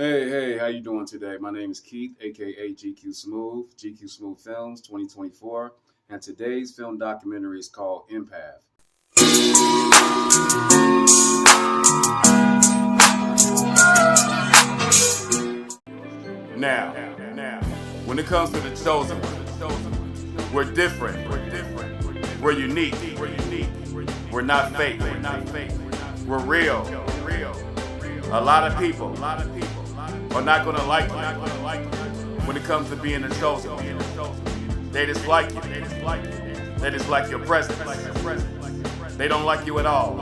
Hey, how you doing today? My name is Keith, aka GQ Smooth Films 2024, and today's film documentary is called EMPATH. Now, when it comes to the chosen one, we're different. We're unique. We're not fake. We're real. A lot of people are not gonna like you when it comes to being the chosen one. They dislike you. They dislike your presence. They don't like you at all.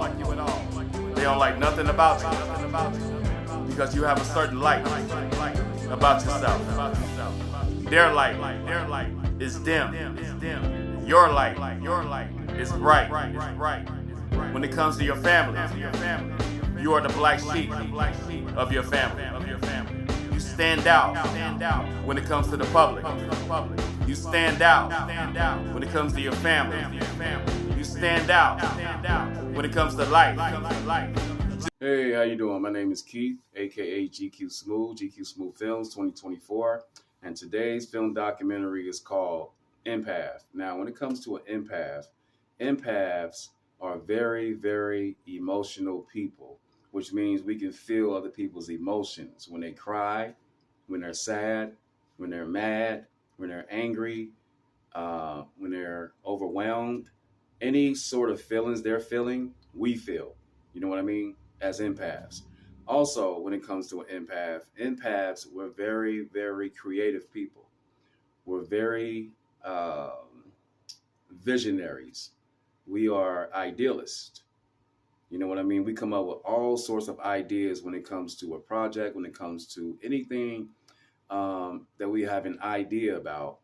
They don't like nothing about you because you have a certain light about yourself. Their light is dim. Your light is bright. When it comes to your family, you are the black sheep of your family. You stand out when it comes to the public. You stand out when it comes to your family. You stand out when it comes to life. Hey, how you doing? My name is Keith, aka GQ Smooth Films 2024, and today's film documentary is called EMPATH. Now, when it comes to an empaths are very, very emotional people, which means we can feel other people's emotions when they cry, when they're sad, when they're mad, when they're angry, when they're overwhelmed. Any sort of feelings they're feeling, we feel. You know what I mean? As empaths. Also, when it comes to an empaths, we're very, very creative people. We're very visionaries. We are idealists. You know what I mean? We come up with all sorts of ideas when it comes to a project, when it comes to anything that we have an idea about.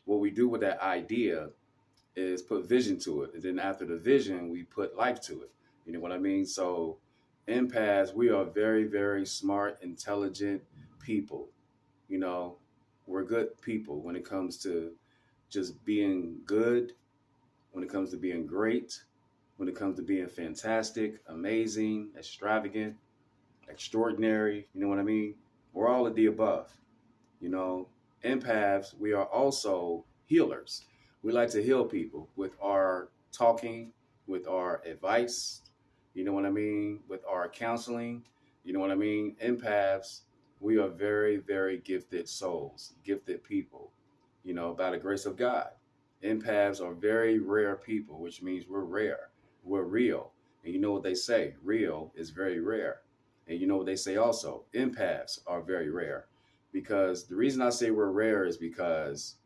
What we do with that idea is put vision to it. And then after the vision, we put life to it. You know what I mean? So empaths, we are very, very smart, intelligent people. You know, we're good people when it comes to just being good, when it comes to being great, when it comes to being fantastic, amazing, extravagant, extraordinary. You know what I mean? We're all of the above. You know, empaths, we are also healers. We like to heal people with our talking, with our advice, you know what I mean, with our counseling, you know what I mean. Empaths, we are very, very gifted souls, gifted people, you know, by the grace of God. Empaths are very rare people, which means we're rare, we're real. And you know what they say, real is very rare. And you know what they say also, empaths are very rare. Because the reason I say we're rare is because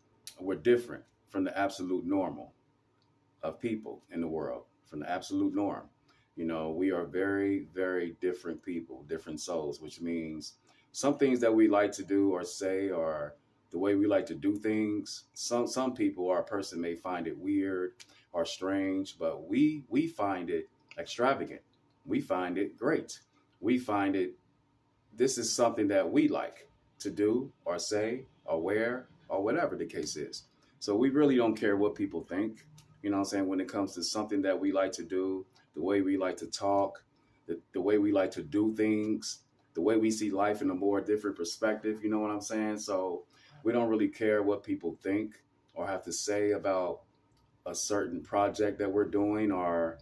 we're different from the absolute normal of people in the world, from the absolute norm. You know, we are very, very different people, different souls, which means some things that we like to do or say or the way we like to do things, some people or a person may find it weird or strange, but we find it extravagant. We find it great. We find it, this is something that we like to do or say or wear or whatever the case is. So we really don't care what people think, you know what I'm saying, when it comes to something that we like to do, the way we like to talk, the way we like to do things, the way we see life in a more different perspective, you know what I'm saying? So we don't really care what people think or have to say about a certain project that we're doing or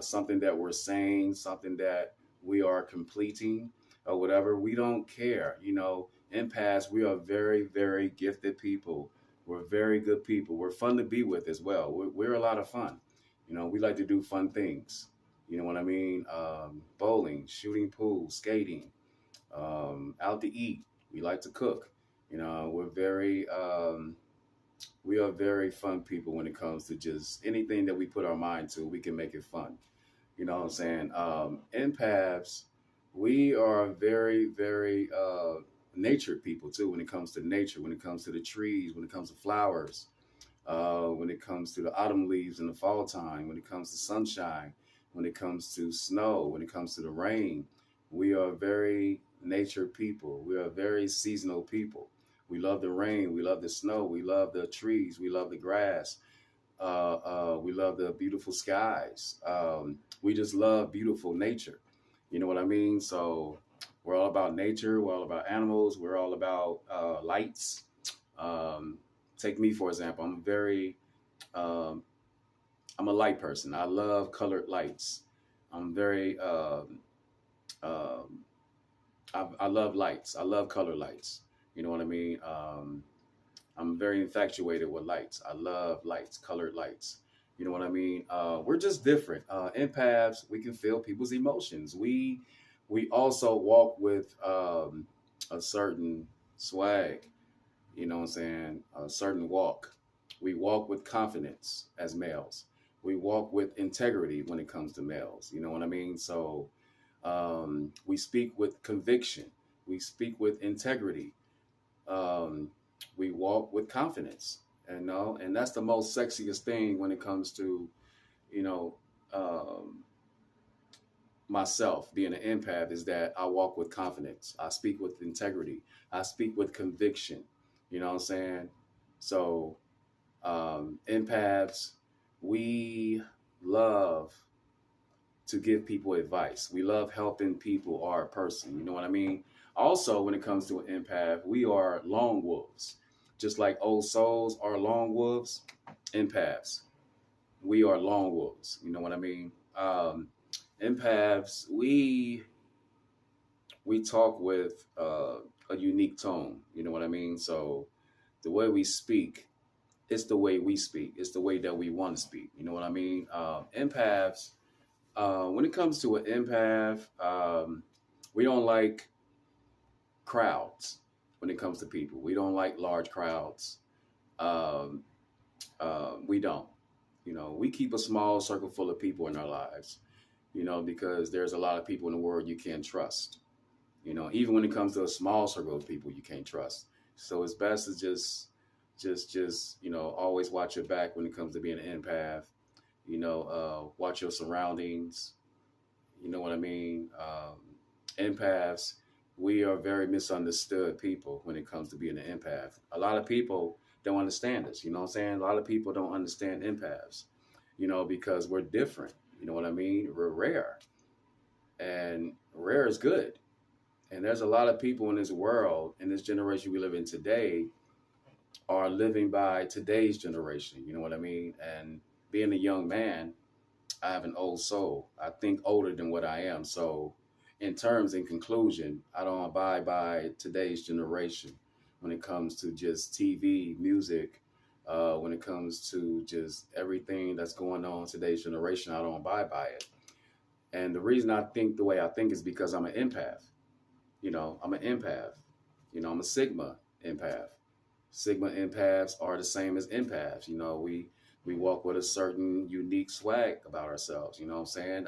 something that we're saying, something that we are completing or whatever. We don't care. You know, empaths, we are very, very gifted people. We're very good people. We're fun to be with as well. We're a lot of fun. You know, we like to do fun things. You know what I mean? Bowling, shooting pool, skating, out to eat. We like to cook. You know, we are very fun people when it comes to just anything that we put our mind to, we can make it fun. You know what I'm saying? Empaths, we are very, very nature people too when it comes to nature, when it comes to the trees, when it comes to flowers, when it comes to the autumn leaves in the fall time, when it comes to sunshine, when it comes to snow, when it comes to the rain. We are very nature people. We are very seasonal people. We love the rain. We love the snow. We love the trees. We love the grass. We love the beautiful skies. We just love beautiful nature. You know what I mean? So We're all about nature. We're all about animals. We're all about lights. Um, Take me for example. Um, I'm a light person. I love colored lights. I'm very um, I love lights. I love color lights. You know what I mean? I'm very infatuated with lights. I love lights, colored lights. You know what I mean? We're just different. Empaths, we can feel people's emotions. We also walk with a certain swag. You know what I'm saying? A certain walk. We walk with confidence as males. We walk with integrity when it comes to males. You know what I mean? So we speak with conviction. We speak with integrity. Um, we walk with confidence. And no, and that's the most sexiest thing when it comes to, you know, um, myself being an empath is that I walk with confidence. I speak with integrity. I speak with conviction. You know what I'm saying? So empaths, we love to give people advice. We love helping people or a person. You know what I mean? Also, when it comes to an empath, we are lone wolves. Just like old souls are lone wolves, empaths, we are lone wolves. You know what I mean? Empaths, we talk with a unique tone. You know what I mean? So the way we speak, it's the way we speak. It's the way that we want to speak. You know what I mean? Empaths, when it comes to an empath, we don't like crowds. When it comes to people, we don't like large crowds. Um, we don't. You know, we keep a small circle full of people in our lives. You know, because there's a lot of people in the world you can't trust. You know, even when it comes to a small circle of people you can't trust. So it's best to just you know, always watch your back when it comes to being an empath. You know, watch your surroundings. You know what I mean? Empaths, we are very misunderstood people when it comes to being an empath. A lot of people don't understand us. You know what I'm saying? A lot of people don't understand empaths, you know, because we're different. You know what I mean? We're rare, and rare is good. And there's a lot of people in this world, in this generation we live in today, are living by today's generation. You know what I mean? And being a young man, I have an old soul. I think older than what I am. So, in terms, in conclusion, I don't abide by today's generation when it comes to just TV, music, when it comes to just everything that's going on in today's generation. I don't abide by it. And the reason I think the way I think is because I'm an empath. You know, I'm an empath. You know, I'm a Sigma empath. Sigma empaths are the same as empaths. You know, we walk with a certain unique swag about ourselves. You know what I'm saying?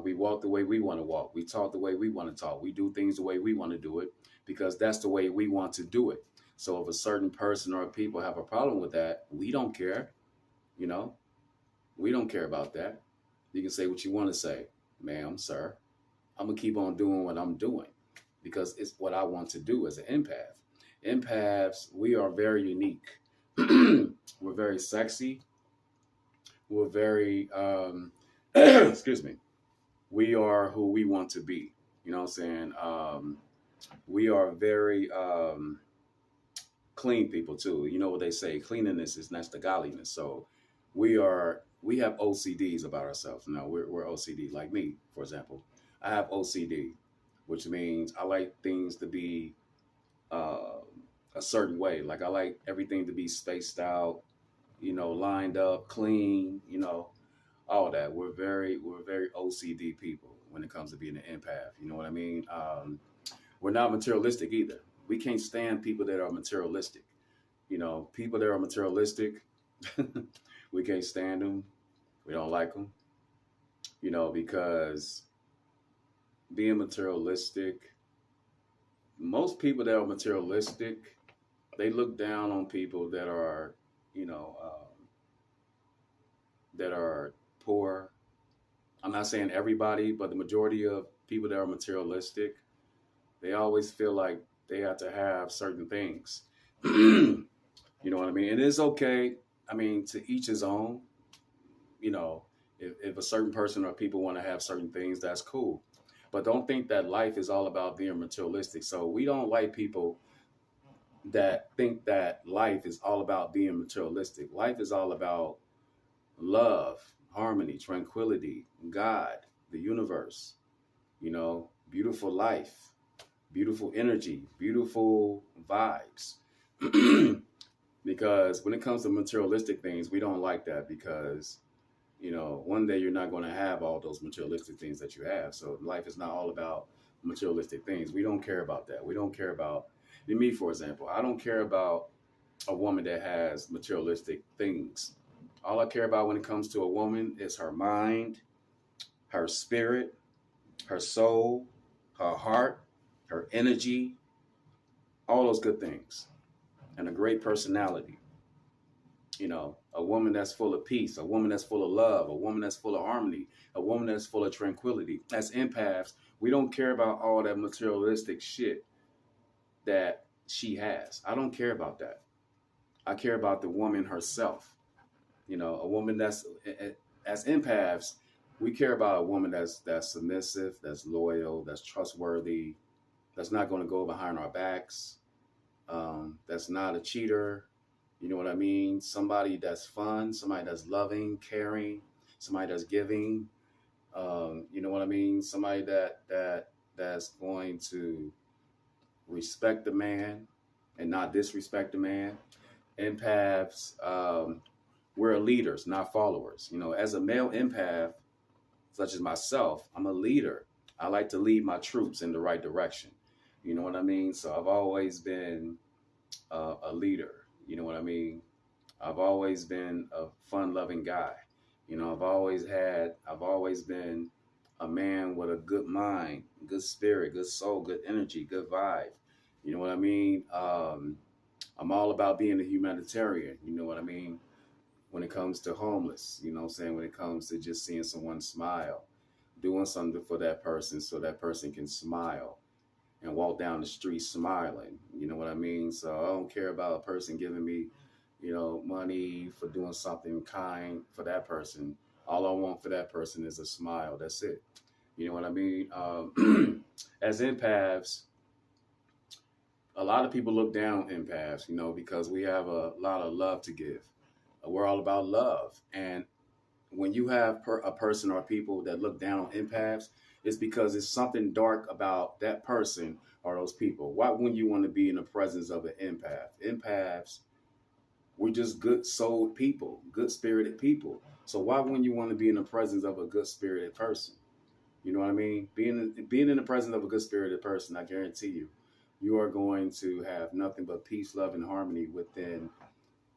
We walk the way we want to walk. We talk the way we want to talk. We do things the way we want to do it because that's the way we want to do it. So if a certain person or people have a problem with that, we don't care. You know, we don't care about that. You can say what you want to say, ma'am, sir. I'm gonna keep on doing what I'm doing because it's what I want to do as an empath. Empaths, we are very unique. We're very sexy. We're very, excuse me, we are who we want to be. You know what I'm saying? We are very clean people too. You know what they say, cleanliness is next to godliness. So we have OCDs about ourselves. No, we're OCD. Like me, for example, I have OCD, which means I like things to be uh, a certain way. Like I like everything to be spaced out, you know, lined up, clean, you know, all that. We're very OCD people when it comes to being an empath. You know what I mean? We're not materialistic either. We can't stand people that are materialistic. You know, people that are materialistic, we can't stand them. We don't like them. You know, because being materialistic, most people that are materialistic, they look down on people that are, you know, that are poor. I'm not saying everybody, but the majority of people that are materialistic, they always feel like they have to have certain things. You know what I mean? And it's okay. I mean, to each his own. You know, if a certain person or people want to have certain things, that's cool. But don't think that life is all about being materialistic. So we don't like people that think that life is all about being materialistic. Life is all about love, harmony, tranquility, God, the universe, beautiful life, beautiful energy, beautiful vibes. Because when it comes to materialistic things, we don't like that because, one day you're not going to have all those materialistic things that you have. So life is not all about materialistic things. We don't care about that. We don't care about, me, for example, I don't care about a woman that has materialistic things. All I care about when it comes to a woman is her mind, her spirit, her soul, her heart, her energy, all those good things, and a great personality. A woman that's full of peace, a woman that's full of love, a woman that's full of harmony, a woman that's full of tranquility. As empaths, we don't care about all that materialistic shit that she has. I don't care about that. I care about the woman herself. A woman that's, as empaths, we care about a woman that's submissive, that's loyal, that's trustworthy, that's not going to go behind our backs, that's not a cheater. You know what I mean? Somebody that's fun, somebody that's loving, caring, somebody that's giving. You know what I mean? Somebody that's going to respect the man and not disrespect the man. Empaths, we're leaders, not followers. As a male empath, such as myself, I'm a leader. I like to lead my troops in the right direction. You know what I mean? So I've always been a leader. You know what I mean? I've always been a fun-loving guy. I've always been a man with a good mind, good spirit, good soul, good energy, good vibe. You know what I mean? I'm all about being a humanitarian. You know what I mean? When it comes to homeless, you know what I'm saying? When it comes to just seeing someone smile, doing something for that person so that person can smile and walk down the street smiling. You know what I mean? So I don't care about a person giving me, money for doing something kind for that person. All I want for that person is a smile. That's it. You know what I mean? As empaths, a lot of people look down on empaths, because we have a lot of love to give. We're all about love. And when you have a person or people that look down on empaths, it's because it's something dark about that person or those people. Why wouldn't you want to be in the presence of an empath? Empaths, we're just good-souled people, good-spirited people. So why wouldn't you want to be in the presence of a good-spirited person? You know what I mean? Being in the presence of a good-spirited person, I guarantee you, you are going to have nothing but peace, love, and harmony within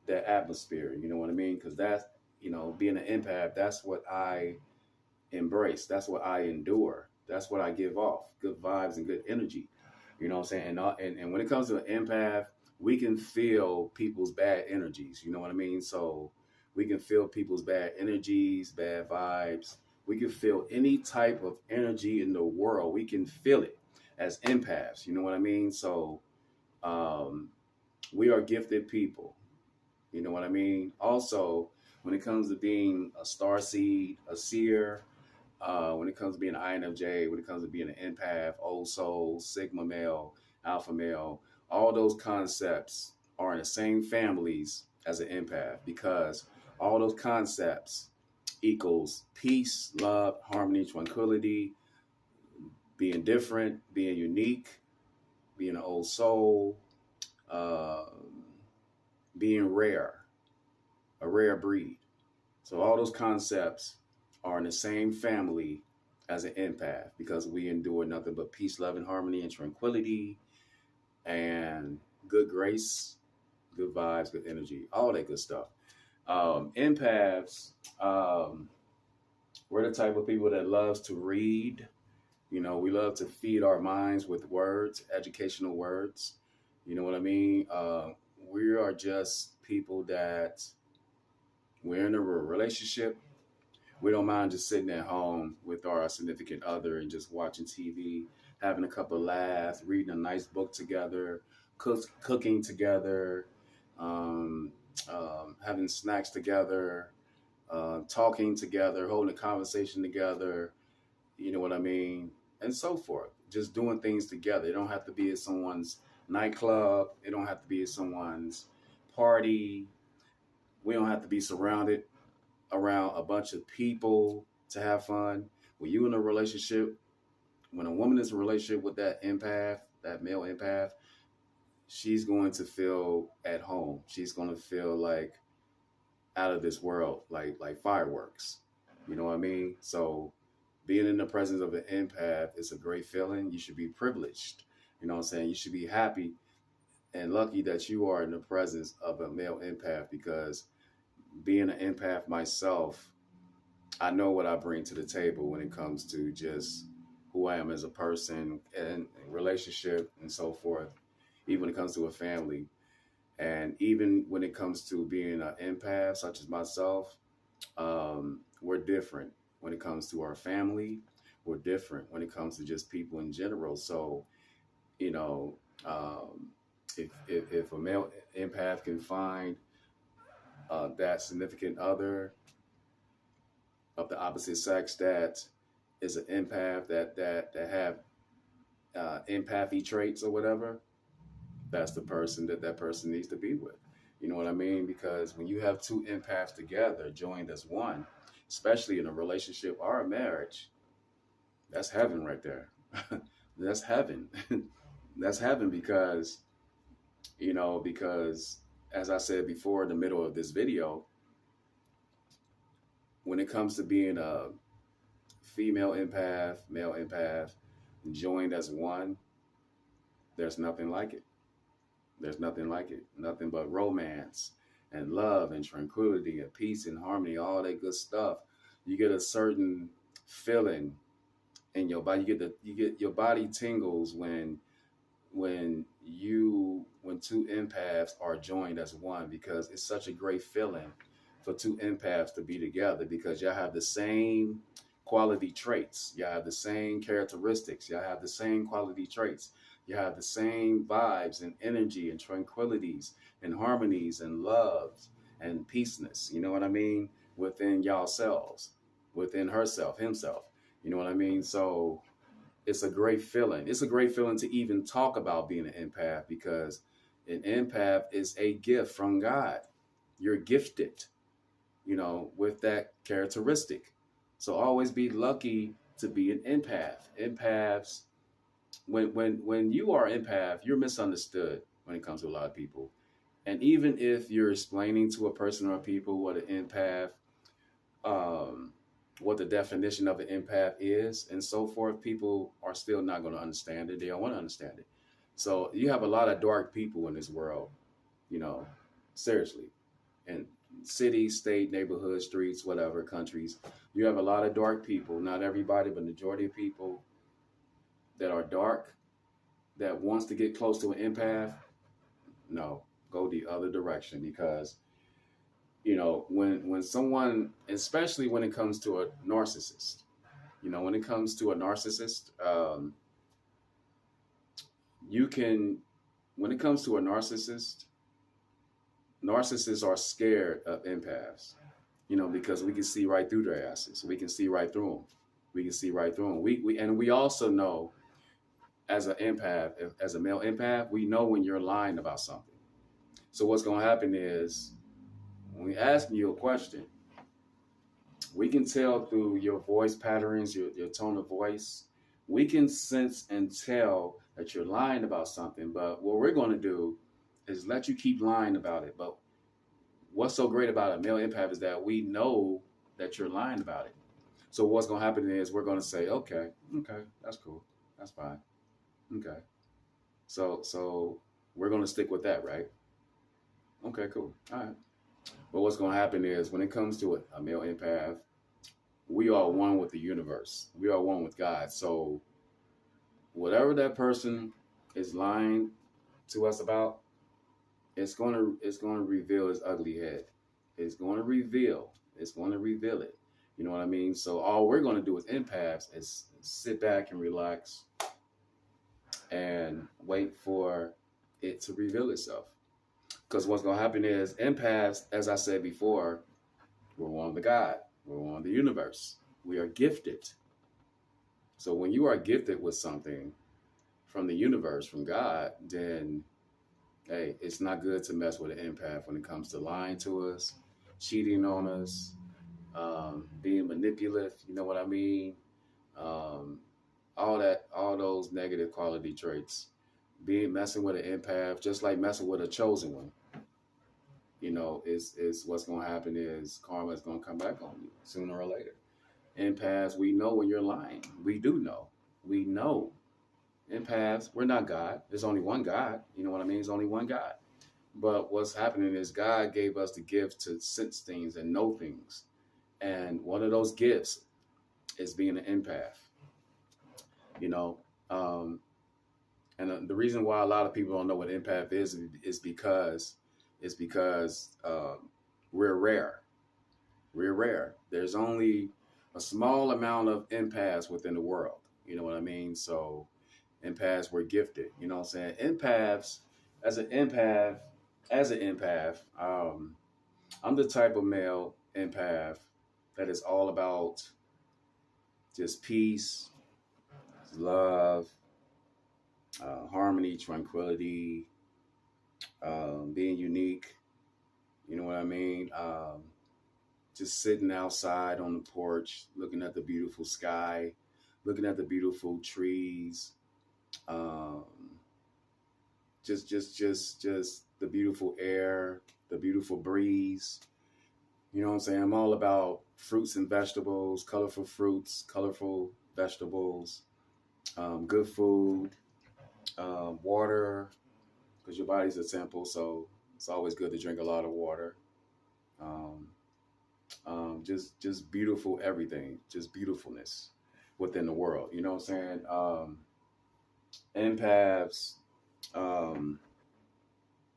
that atmosphere. You know what I mean? Because that's, being an empath, that's what I embrace. That's what I endure. That's what I give off. Good vibes and good energy. You know what I'm saying? And when it comes to an empath, we can feel people's bad energies. You know what I mean? So we can feel people's bad energies, bad vibes. We can feel any type of energy in the world. We can feel it as empaths. You know what I mean? So we are gifted people. You know what I mean? Also, when it comes to being a starseed, a seer, when it comes to being an INFJ, when it comes to being an empath, old soul, sigma male, alpha male, all those concepts are in the same families as an empath, because all those concepts equals peace, love, harmony, tranquility, being different, being unique, being an old soul, uh, being rare, a rare breed. So all those concepts are in the same family as an empath, because we endure nothing but peace, love, and harmony and tranquility and good grace, good vibes, good energy, all that good stuff. Empaths, we're the type of people that loves to read. We love to feed our minds with words, educational words. You know what I mean? We are just people that we're in a relationship. We don't mind just sitting at home with our significant other and just watching TV, having a couple of laughs, reading a nice book together, cooking together, having snacks together, talking together, holding a conversation together. You know what I mean? and so forth. Just doing things together. It don't have to be at someone's nightclub. It don't have to be at someone's party. We don't have to be surrounded around a bunch of people to have fun. When you in a relationship, when a woman is in a relationship with that empath, that male empath, she's going to feel at home. She's going to feel like out of this world, like fireworks. You know what I mean? So being in the presence of an empath is a great feeling. You should be privileged. You know what I'm saying? You should be happy and lucky that you are in the presence of a male empath, because being an empath myself, I know what I bring to the table when it comes to just who I am as a person and relationship and so forth, even when it comes to a family. And even when it comes to being an empath, such as myself, we're different when it comes to our family. We're different when it comes to just people in general. So, you know, if a male empath can find that significant other of the opposite sex that is an empath, that have empathy traits or whatever, that's the person that person needs to be with. You know what I mean? Because when you have two empaths together, joined as one, especially in a relationship or a marriage, that's heaven right there. That's heaven. That's heaven because, because as I said before in the middle of this video, when it comes to being a female empath, male empath, joined as one, there's nothing like it. There's nothing like it. Nothing but romance and love and tranquility and peace and harmony, all that good stuff. You get a certain feeling in your body. You get your body tingles when two empaths are joined as one, because it's such a great feeling for two empaths to be together, because y'all have the same quality traits. Y'all have the same characteristics. Y'all have the same quality traits. You have the same vibes and energy and tranquilities and harmonies and loves and peaceness. You know what I mean? Within y'all selves, within herself, himself. You know what I mean? So it's a great feeling. It's a great feeling to even talk about being an empath, because an empath is a gift from God. You're gifted, with that characteristic. So always be lucky to be an empath. Empaths, when you are empath, you're misunderstood when it comes to a lot of people. And even if you're explaining to a person or people what an empath, what the definition of an empath is and so forth, people are still not going to understand it. They don't want to understand it. So you have a lot of dark people in this world, seriously. And cities, state, neighborhoods, streets, whatever, countries, you have a lot of dark people. Not everybody, but majority of people that are dark, that wants to get close to an empath. No, go the other direction, because when someone, especially when it comes to a narcissist, when it comes to a narcissist, when it comes to a narcissists are scared of empaths, because we can see right through their asses. We can see right through them. We can see right through them. We also know, as an empath, as a male empath, we know when you're lying about something. So what's going to happen is, when we ask you a question, we can tell through your voice patterns, your tone of voice. We can sense and tell that you're lying about something. But what we're going to do is let you keep lying about it. But what's so great about a male empath is that we know that you're lying about it. So what's going to happen is we're going to say, okay, that's cool. That's fine. Okay. So we're going to stick with that, right? Okay, cool. All right. But what's going to happen is, when it comes to a male empath, we are one with the universe. We are one with God. So whatever that person is lying to us about, it's going to reveal its ugly head. It's going to reveal it. You know what I mean? So all we're going to do as empaths is sit back and relax and wait for it to reveal itself. Because what's going to happen is, empaths, as I said before, we're one with God. We're one with the universe. We are gifted. So when you are gifted with something from the universe, from God, then hey, it's not good to mess with an empath when it comes to lying to us, cheating on us, being manipulative. You know what I mean? Um, all that, all those negative quality traits. Being messing with an empath, just like messing with a chosen one, is what's going to happen is karma is going to come back on you sooner or later. Empaths, we know when you're lying. We do know. We know. Empaths, we're not God. There's only one God. You know what I mean? There's only one God. But what's happening is God gave us the gift to sense things and know things. And one of those gifts is being an empath. You know, um, and the reason why a lot of people don't know what empath is because we're rare. We're rare. There's only a small amount of empaths within the world. You know what I mean? So empaths were gifted. You know what I'm saying? Empaths, as an empath, I'm the type of male empath that is all about just peace, love, harmony, tranquility, being unique. You know what I mean? Just sitting outside on the porch, looking at the beautiful sky, looking at the beautiful trees, um, just the beautiful air, the beautiful breeze. You know what I'm saying? I'm all about fruits and vegetables, colorful vegetables, good food, water, because your body's a temple, so it's always good to drink a lot of water. Um, just beautiful everything, just beautifulness within the world. You know what I'm saying? Empaths,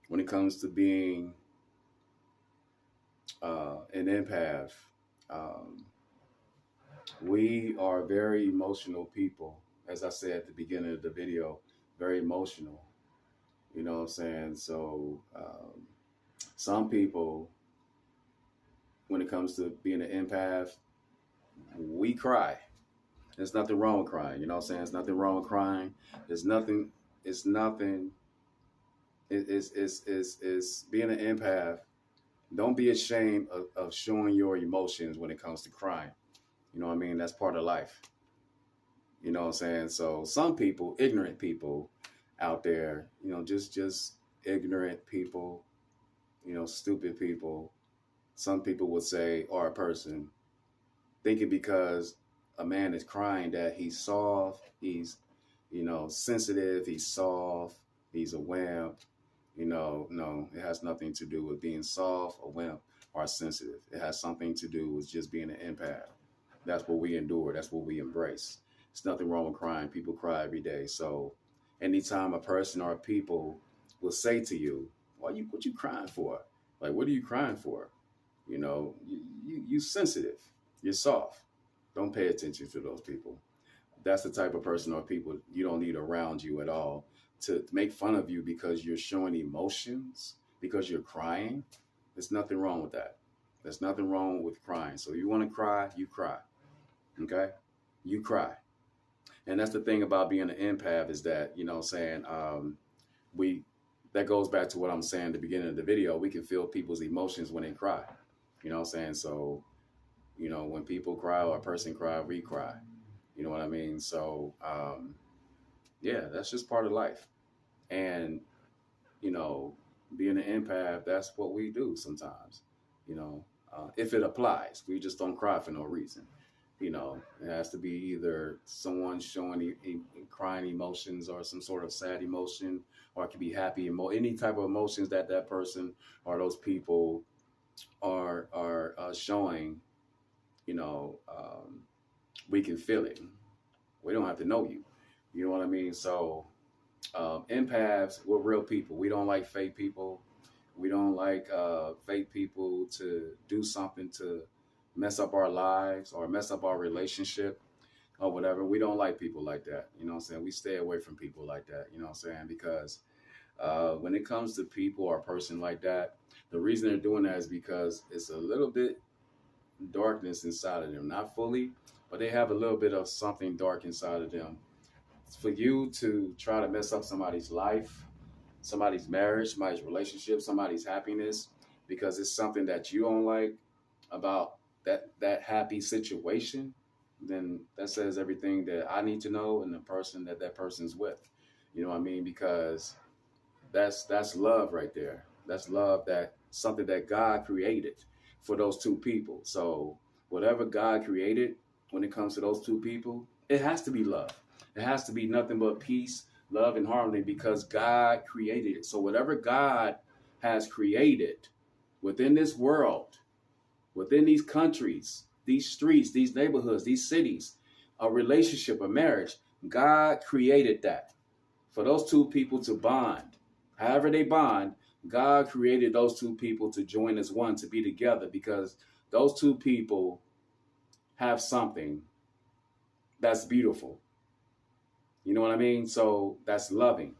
when it comes to being an empath, um, we are very emotional people. As I said at the beginning of the video, very emotional. You know what I'm saying? So some people, when it comes to being an empath, we cry. There's nothing wrong with crying. You know what I'm saying? There's nothing wrong with crying. There's nothing. It's nothing. It's being an empath. Don't be ashamed of showing your emotions when it comes to crying. You know what I mean? That's part of life. You know what I'm saying? So some people, ignorant people out there, just ignorant people, stupid people. Some people would say, or a person, thinking because a man is crying that he's soft, he's, sensitive, he's soft, he's a wimp. No, it has nothing to do with being soft, a wimp, or sensitive. It has something to do with just being an empath. That's what we endure. That's what we embrace. There's nothing wrong with crying. People cry every day. So anytime a person or a people will say to you, what you crying for? Like, what are you crying for? You sensitive. You're soft. Don't pay attention to those people. That's the type of person or people you don't need around you at all to make fun of you because you're showing emotions, because you're crying. There's nothing wrong with that. There's nothing wrong with crying. So you want to cry, you cry. Okay? You cry. And that's the thing about being an empath is that, we that goes back to what I'm saying at the beginning of the video. We can feel people's emotions when they cry. You know what I'm saying? So, when people cry or a person cry, we cry. You know what I mean? So, yeah, that's just part of life. And, being an empath, that's what we do sometimes. If it applies, we just don't cry for no reason. It has to be either someone showing crying emotions or some sort of sad emotion, or it could be happy any type of emotions that that person or those people are showing. We can feel it. We don't have to know you. You know what I mean? So empaths, we're real people. We don't like fake people. We don't like fake people to do something to mess up our lives or mess up our relationship or whatever. We don't like people like that. You know what I'm saying? We stay away from people like that. You know what I'm saying? Because when it comes to people or a person like that, the reason they're doing that is because it's a little bit darkness inside of them. Not fully, but they have a little bit of something dark inside of them. For you to try to mess up somebody's life, somebody's marriage, somebody's relationship, somebody's happiness, because it's something that you don't like about that happy situation, then that says everything that I need to know and the person that person's with. You know what I mean? Because that's love right there. That's love, that something that God created for those two people. So whatever God created when it comes to those two people, it has to be love. It has to be nothing but peace, love, and harmony because God created it. So whatever God has created within this world, within these countries, these streets, these neighborhoods, these cities, a relationship, a marriage, God created that for those two people to bond. However they bond, God created those two people to join as one, to be together, because those two people have something that's beautiful. You know what I mean? So that's loving.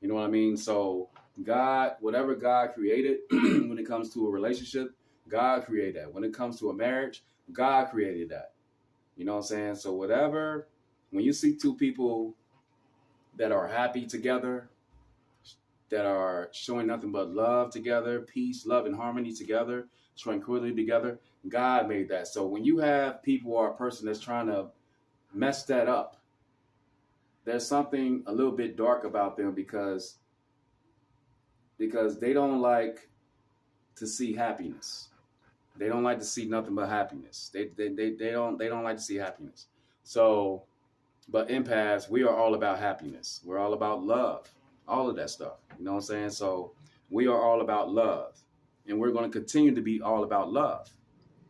You know what I mean? So God, whatever God created when it comes to a relationship, God created that. When it comes to a marriage, God created that. You know what I'm saying? So whatever, when you see two people that are happy together, that are showing nothing but love together, peace, love, and harmony together, tranquility together, God made that. So when you have people or a person that's trying to mess that up, there's something a little bit dark about them because they don't like to see happiness. They don't like to see nothing but happiness. They don't like to see happiness. So, but empaths, we are all about happiness. We're all about love, all of that stuff. You know what I'm saying? So we are all about love, and we're going to continue to be all about love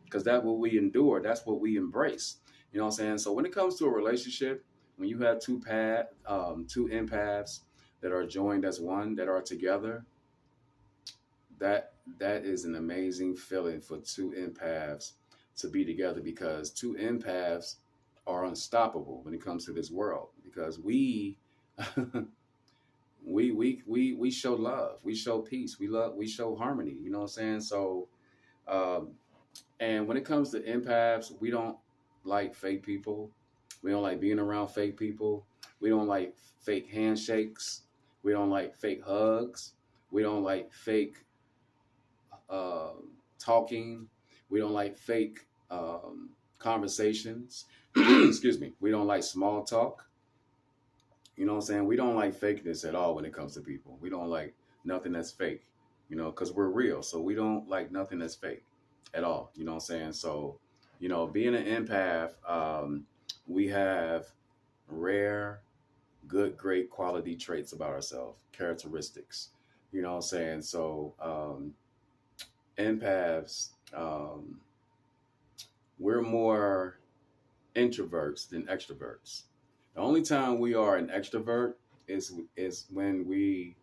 because that's what we endure. That's what we embrace. You know what I'm saying? So when it comes to a relationship, when you have two empaths that are joined as one, that are together, that is an amazing feeling for two empaths to be together, because two empaths are unstoppable when it comes to this world, because we we show love, we show peace, we show harmony. You know what I'm saying? So um, and when it comes to empaths, we don't like fake people. We don't like being around fake people. We don't like fake handshakes. We don't like fake hugs. We don't like fake uh, talking. We don't like fake conversations. Excuse me. We don't like small talk. You know what I'm saying? We don't like fakeness at all when it comes to people. We don't like nothing that's fake, because we're real. So we don't like nothing that's fake at all. You know what I'm saying? So, being an empath, we have rare, good, great quality traits about ourselves, characteristics. You know what I'm saying? So, empaths, we're more introverts than extroverts. The only time we are an extrovert is when we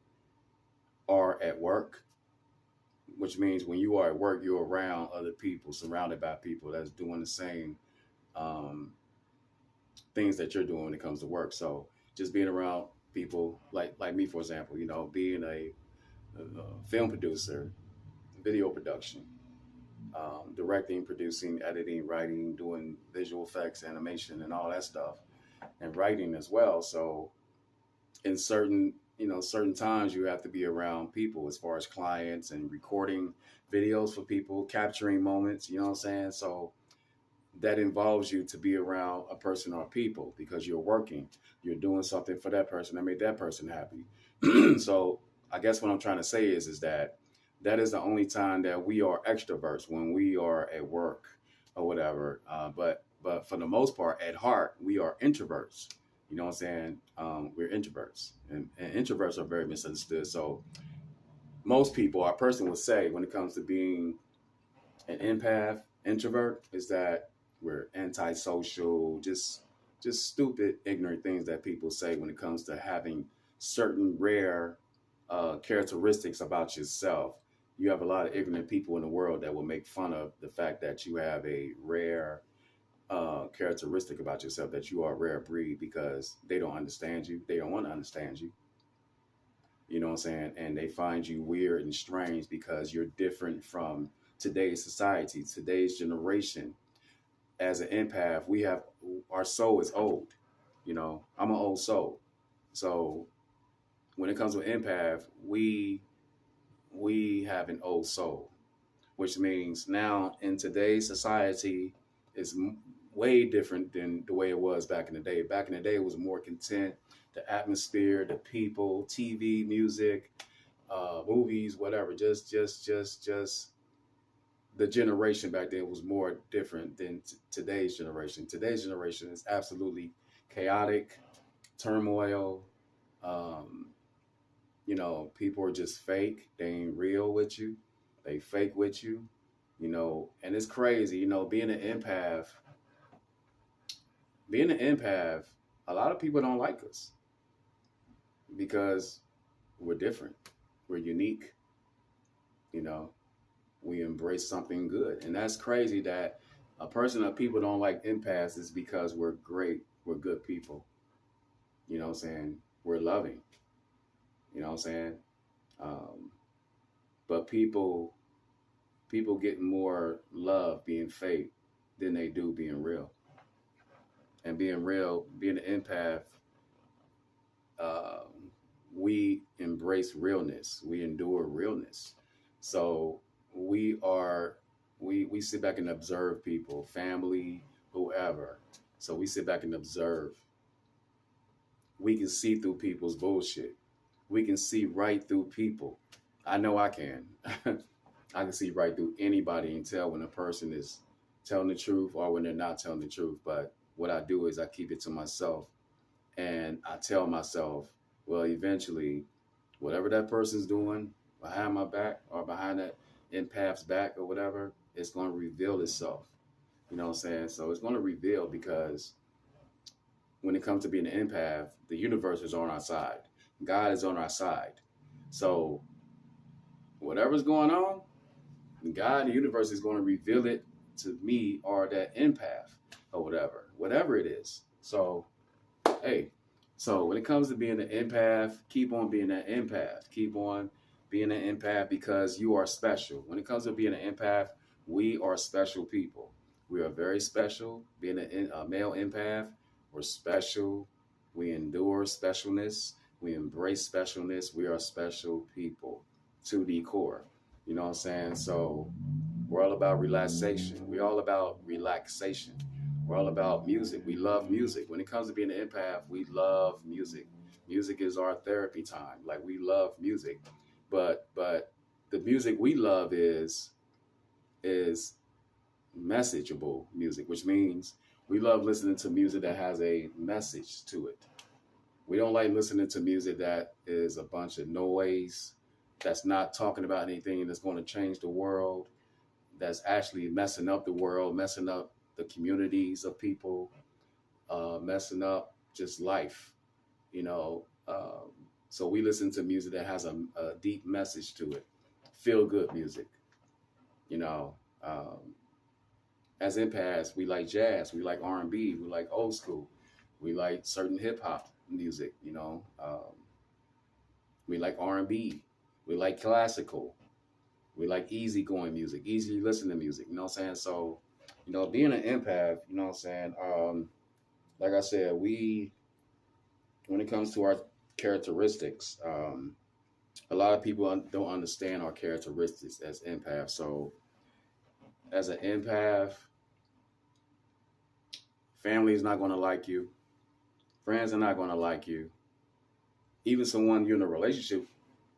are at work, which means when you are at work, you're around other people, surrounded by people that's doing the same um, things that you're doing when it comes to work. So just being around people like me, for example, being a film producer, video production, directing, producing, editing, writing, doing visual effects, animation, and all that stuff, and writing as well. So in certain times you have to be around people as far as clients and recording videos for people, capturing moments, you know what I'm saying? So that involves you to be around a person or people because you're working, you're doing something for that person that made that person happy. So I guess what I'm trying to say is that is the only time that we are extroverts, when we are at work or whatever. But for the most part, at heart, we are introverts. You know what I'm saying? We're introverts, and introverts are very misunderstood. So most people, our person would say, when it comes to being an empath, introvert, is that we're antisocial, just stupid, ignorant things that people say when it comes to having certain rare characteristics about yourself. You have a lot of ignorant people in the world that will make fun of the fact that you have a rare characteristic about yourself, that you are a rare breed, because they don't understand you. They don't want to understand you. You know what I'm saying? And they find you weird and strange because you're different from today's society, today's generation. As an empath, we have our soul is old. You know, I'm an old soul. So when it comes to empath, we have an old soul, which means now in today's society is way different than the way it was back in the day. Back in the day, it was more content, the atmosphere, the people, TV, music, movies, whatever. Just the generation back then was more different than today's generation. Today's generation is absolutely chaotic, turmoil. Um, you know, people are just fake. They ain't real with you. They fake with you. You know, and it's crazy. You know, being an empath, a lot of people don't like us because we're different. We're unique. You know, we embrace something good. And that's crazy that a person that people don't like empaths is because we're great. We're good people. You know what I'm saying? We're loving. You know what I'm saying? Um, but people get more love being fake than they do being real. And being real, being an empath, uh, we embrace realness. We endure realness. So we are we sit back and observe people, family, whoever. So we sit back and observe. We can see through people's bullshit. We can see right through people. I know I can. I can see right through anybody and tell when a person is telling the truth or when they're not telling the truth. But what I do is I keep it to myself and I tell myself, well, eventually, whatever that person's doing behind my back or behind that empath's back or whatever, it's going to reveal itself. You know what I'm saying? So it's going to reveal because when it comes to being an empath, the universe is on our side. God is on our side. So whatever's going on, God and the universe is going to reveal it to me or that empath or whatever it is. So, hey, so when it comes to being an empath, keep on being an empath. Keep on being an empath because you are special. When it comes to being an empath, we are special people. We are very special. Being a male empath, we're special. We endure specialness. We embrace specialness. We are special people to the core. You know what I'm saying? So we're all about relaxation. We're all about relaxation. We're all about music. We love music. When it comes to being an empath, we love music. Music is our therapy time. Like we love music. But the music we love is messageable music, which means we love listening to music that has a message to it. We don't like listening to music that is a bunch of noise, that's not talking about anything that's going to change the world, that's actually messing up the world, messing up the communities of people, messing up just life, you know. So we listen to music that has a deep message to it, feel good music, you know. As empaths, we like jazz, we like R&B, we like old school, we like certain hip hop music, you know. We like R&B, we like classical, we like easygoing music, easy listening music, you know what I'm saying? So, you know, being an empath, you know what I'm saying? Like I said, when it comes to our characteristics, a lot of people don't understand our characteristics as empaths. So, as an empath, family is not going to like you, friends are not going to like you, even someone you're in a relationship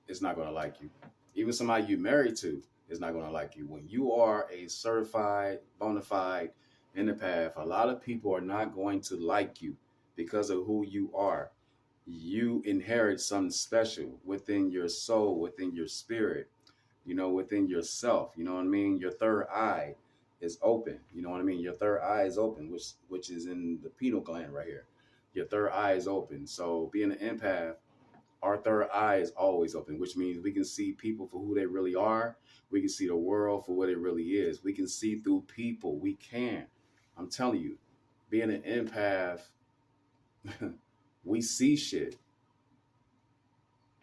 is not going to like you. Even somebody you're married to is not going to like you. When you are a certified, bona fide empath, a lot of people are not going to like you because of who you are. You inherit something special within your soul, within your spirit, you know, within yourself. You know what I mean? Your third eye is open. You know what I mean? Your third eye is open, which is in the pineal gland right here. Your third eye is open. So being an empath, our third eye is always open, which means we can see people for who they really are. We can see the world for what it really is. We can see through people. We can. I'm telling you, being an empath, we see shit.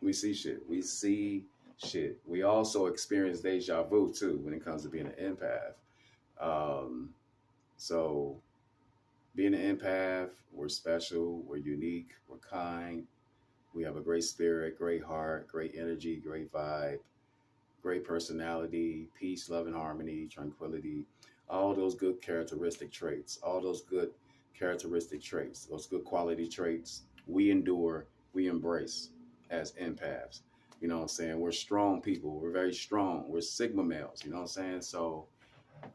We see shit. We see shit, we also experience deja vu too when it comes to being an empath. Um, so being an empath, we're special, we're unique, we're kind, we have a great spirit, great heart, great energy, great vibe, great personality, peace, love, and harmony, tranquility, all those good characteristic traits, all those good characteristic traits, those good quality traits, we endure, we embrace as empaths. You know what I'm saying? We're strong people. We're very strong. We're Sigma males. You know what I'm saying? So,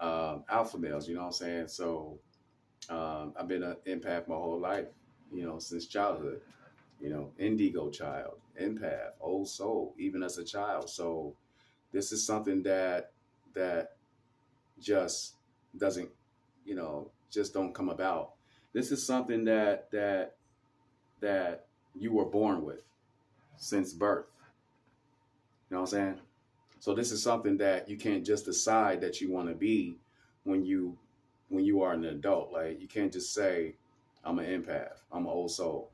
alpha males. You know what I'm saying? So, I've been an empath my whole life. You know, since childhood. You know, indigo child, empath, old soul, even as a child. So, this is something that just doesn't, just don't come about. This is something that you were born with since birth. You know what I'm saying? So this is something that you can't just decide that you want to be when you are an adult. Like you can't just say, I'm an empath, I'm an old soul.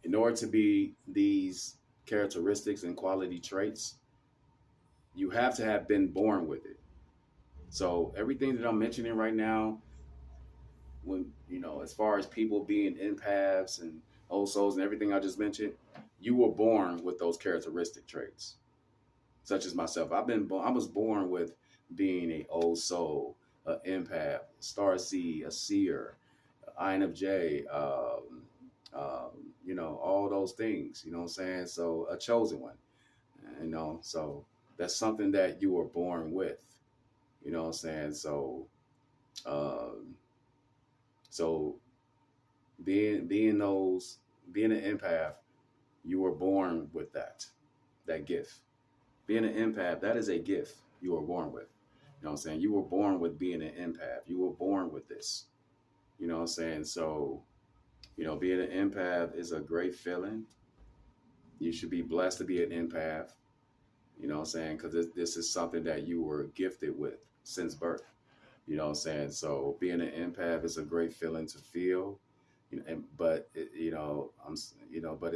In order to be these characteristics and quality traits, you have to have been born with it. So everything that I'm mentioning right now, when as far as people being empaths and old souls and everything I just mentioned, you were born with those characteristic traits. Such as myself, I was born with being a old soul, an empath, star seed, a seer, INFJ, all those things. You know what I'm saying? So a chosen one. So that's something that you were born with. You know what I'm saying? So, um, so being an empath, you were born with that gift. Being an empath, that is a gift you were born with. You know what I'm saying? You were born with being an empath. You were born with this. You know what I'm saying? So, being an empath is a great feeling. You should be blessed to be an empath. You know what I'm saying? Because this is something that you were gifted with since birth. You know what I'm saying? So being an empath is a great feeling to feel. But but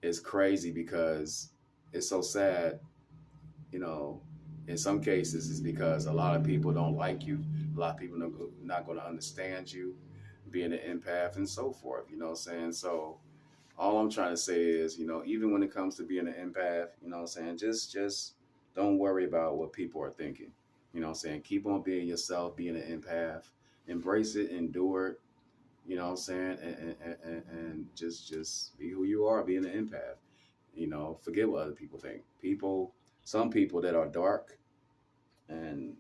it's crazy because it's so sad. You know, in some cases, it's because a lot of people don't like you. A lot of people are not going to understand you being an empath and so forth. You know what I'm saying? So all I'm trying to say is, even when it comes to being an empath, you know what I'm saying, just don't worry about what people are thinking. You know what I'm saying? Keep on being yourself, being an empath, embrace it, endure it, you know what I'm saying? And just be who you are, being an empath. Forget what other people think. Some people that are dark and,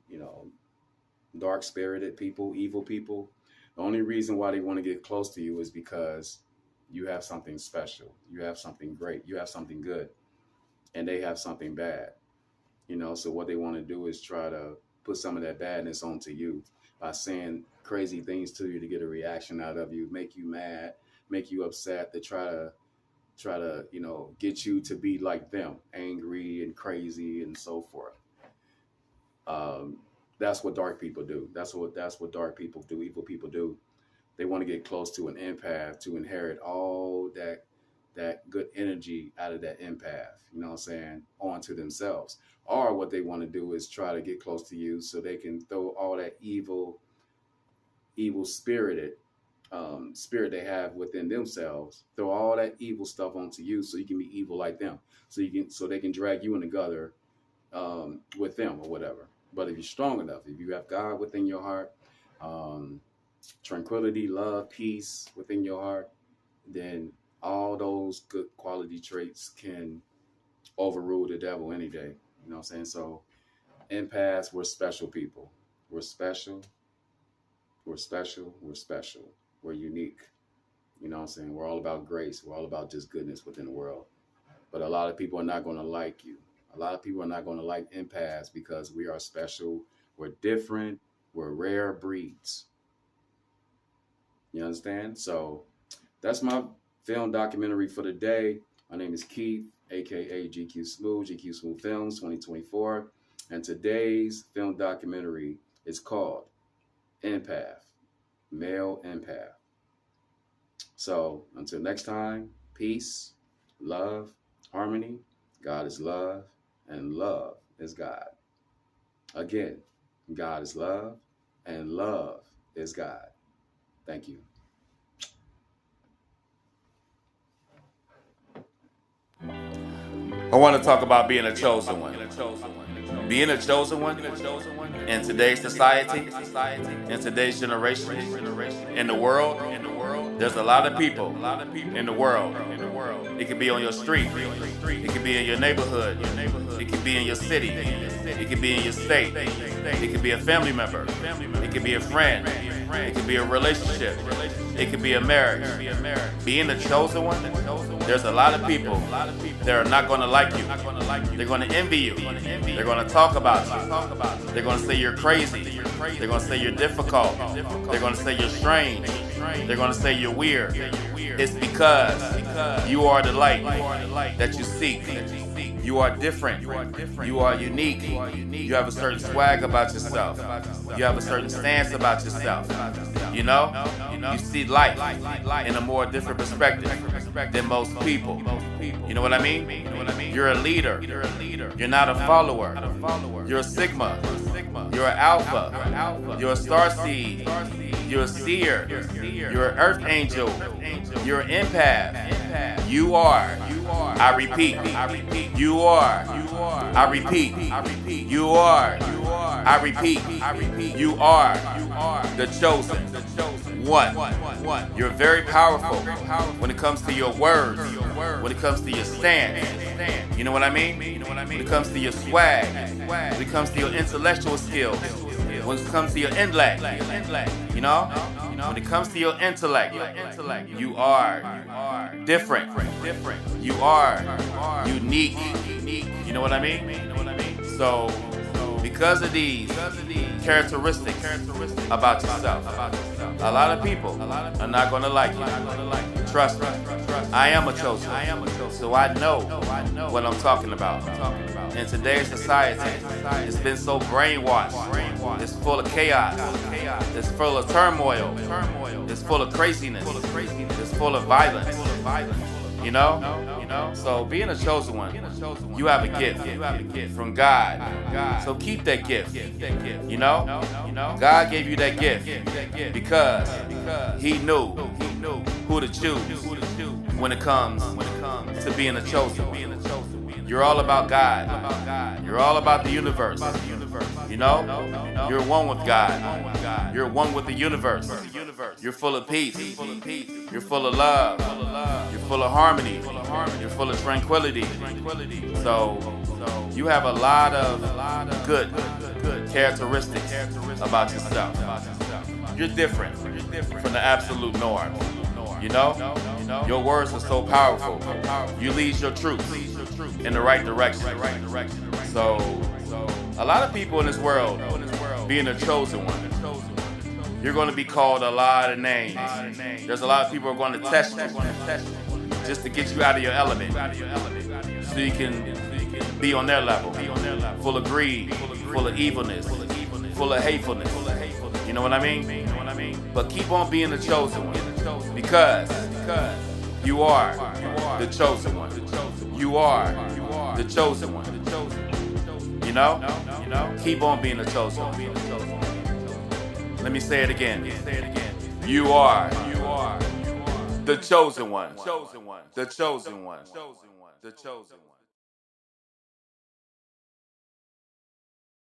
dark spirited people, evil people, the only reason why they want to get close to you is because you have something special. You have something great. You have something good. And they have something bad. So what they want to do is try to put some of that badness onto you by saying crazy things to you to get a reaction out of you, make you mad, make you upset, to try to get you to be like them, angry and crazy and so forth. That's what dark people do. That's what dark people do, evil people do. They want to get close to an empath to inherit all that good energy out of that empath, you know what I'm saying, onto themselves. Or what they want to do is try to get close to you so they can throw all that evil spirited spirit they have within themselves, throw all that evil stuff onto you so you can be evil like them. So they can drag you in the gutter with them or whatever. But if you're strong enough, if you have God within your heart, tranquility, love, peace within your heart, then all those good quality traits can overrule the devil any day. You know what I'm saying? So empaths, we're special people. We're special. We're special. We're special. We're unique. You know what I'm saying? We're all about grace. We're all about just goodness within the world. But a lot of people are not going to like you. A lot of people are not going to like empaths because we are special. We're different. We're rare breeds. You understand? So that's my film documentary for the day. My name is Keith, aka GQ Smooth Films 2024. And today's film documentary is called Empath, Male Empath. So until next time, peace, love, harmony, God is love, and love is God. Again, God is love, and love is God. Thank you. I want to talk about being a chosen one. Being a chosen one in today's society, in today's generation, in the world, there's a lot of people in the world. It could be on your street. It could be in your neighborhood. It could be in your city. It could be in your state. It could be a family member. It could be a friend. It could be a relationship. It could be a marriage. Being the chosen one, there's a lot of people that are not going to like you. They're going to envy you. They're going to talk about you. They're going to say you're crazy. They're going to say you're difficult. They're going to say you're strange. They're going to say you're weird. It's because you are the light that you seek. You are different. You are unique. You have a certain swag about yourself. You have a certain stance about yourself. You know? You see life in a more different perspective than most people. You know what I mean? You're a leader. You're not a follower. You're a sigma. You're an alpha. You're a star seed. You're a seer. You're an earth angel. You're an empath. You are. I repeat. You are. I repeat. You are. I repeat. You are the chosen one. You're very powerful when it comes to your words, when it comes to your stance. You know what I mean? When it comes to your swag, when it comes to your intellectual skills, when it comes to your intellect. You know? When it comes to your intellect, you are different. You are unique. You know what I mean? So, because of these characteristics about yourself, a lot of people are not going to like you. Trust me. I am a chosen, so I know what I'm talking about. In today's society, it's been so brainwashed. It's full of chaos. It's full of turmoil. It's full of craziness. It's full of violence. You know? So being a chosen one, you have a gift from God. So keep that gift. You know? God gave you that gift because He knew who to choose when it comes to being a chosen. You're all about God. You're all about the universe. You know? You're one with God. You're one with the universe. You're full of peace. You're full of love. You're full of harmony. You're full of tranquility. So you have a lot of good characteristics about yourself. You're different from the absolute norm. You know? Your words are so powerful. You lead your truth in the right direction. So a lot of people in this world, being a chosen one, you're going to be called a lot of names. There's a lot of people who are going to test you just to get you out of your element, so you can be on their level, full of greed, full of evilness, full of hatefulness. You know what I mean? But keep on being the chosen one, because you are the chosen one. You are the chosen one. You know? Keep on being the chosen one. Let me say it again. You are the chosen one. The chosen one. The chosen one.